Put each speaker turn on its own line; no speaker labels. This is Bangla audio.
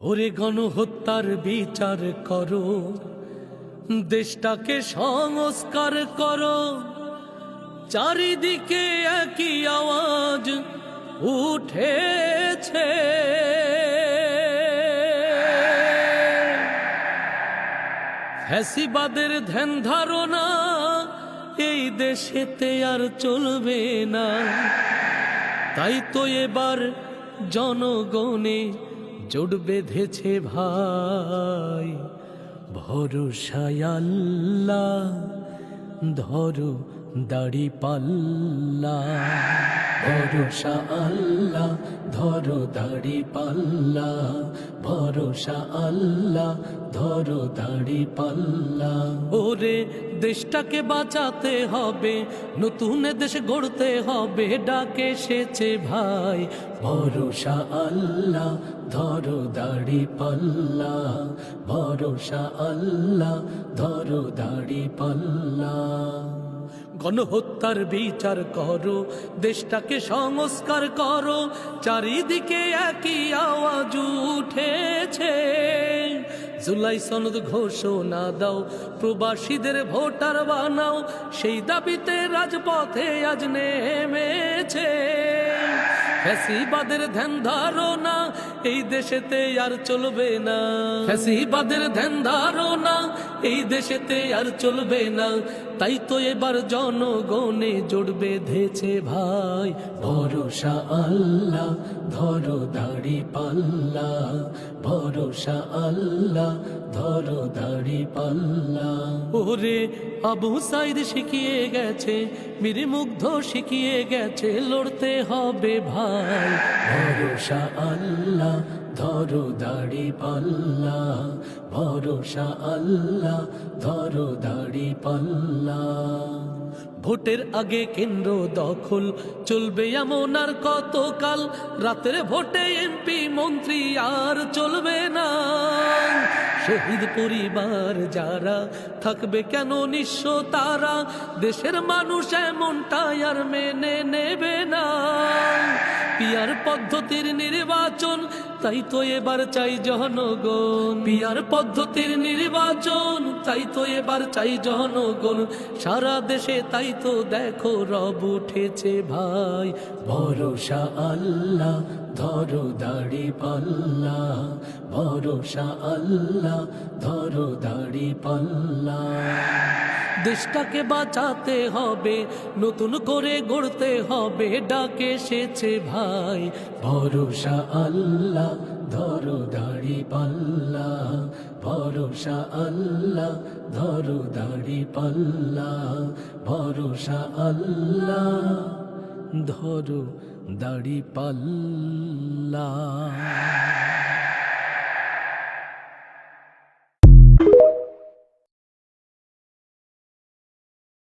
ওরে গণহত্যার বিচার করো, দেশটাকে সংস্কার করো। চারিদিকে একই আওয়াজ উঠেছে, ফ্যাসিবাদের ধ্যান ধারণা এই দেশেতে আর চলবে না। তাই তো এবার জনগণে জোট বেঁধেছে ভাই, ভরসায় আল্লাহ ধরো দাড়ি পাল্লা। ভরসা আল্লাহ ধরো দাড়ি পাল্লা, ভরসা আল্লাহ ধরো দাড়ি পাল্লা। ওরে দেশটাকে বাঁচাতে হবে, নতুন দেশ গড়তে হবে, ডাকে এসেছে ভাই, ভরসা আল্লাহ ধরো দাড়ি পাল্লা, ভরসা আল্লাহ ধরো দাড়ি পাল্লা। গণহত্যার বিচার করো, দেশটাকে সংস্কার করো। চারিদিকে একই আওয়াজ উঠেছে, জুলাই সনদ ঘোষণা দাও, প্রবাসীদের ভোটার বানাও। সেই দাবিতে রাজপথে আজ নেমেছে ফ্যাসিবাদের ধ্যান ধারণা এই দেশেতে আর চলবে না। ফ্যাসিবাদের ধ্যান ধারণা এই দেশেতে আর চলবে না। তাই তো এবার জনগণে জোট বেঁধেছে ভাই, ভরসা আল্লাহ ধরো দাড়ি পাল্লা, ভরসা আল্লাহ ধরো দাড়ি পাল্লা। ওরে আবু সাইদ শিখিয়ে গেছে, মীর মুগ্ধ শিখিয়ে গেছে, লড়তে হবে ভাই, ভরসা আল্লাহ ধরো দাড়ি পাল্লা, ভরসা আল্লাহ ধরো দাড়ি পাল্লা। ভোটের আগে কেন্দ্র দখল চলবে এমন আর কতকাল, রাতের ভোটে এমপি মন্ত্রী আর চলবে না। শহীদ পরিবার যারা থাকবে কেন নিঃস্ব তারা, দেশের মানুষ এমনটাই আর মেনে নেবে না। পিয়ার পদ্ধতির নির্বাচন তাই তো এবার চাই জনগণ, পিয়ার পদ্ধতির নির্বাচন তাই তো এবার চাই জনগণ। সারা দেশে তাই তো দেখো রব উঠেছে ভাই, ভরসা আল্লাহ ধরো দাড়ি পাল্লা, ভরসা আল্লাহ ধরো দাড়ি পাল্লা। দেশটাকে বাঁচাতে হবে, নতুন করে গড়তে হবে, ডাকে এসেছে ভাই, ভরসা আল্লাহ ধরো দাড়ি পাল্লা, ভরসা আল্লাহ ধরো দাড়ি পাল্লা, ভরসা আল্লাহ ধরো দাড়ি পাল্লা।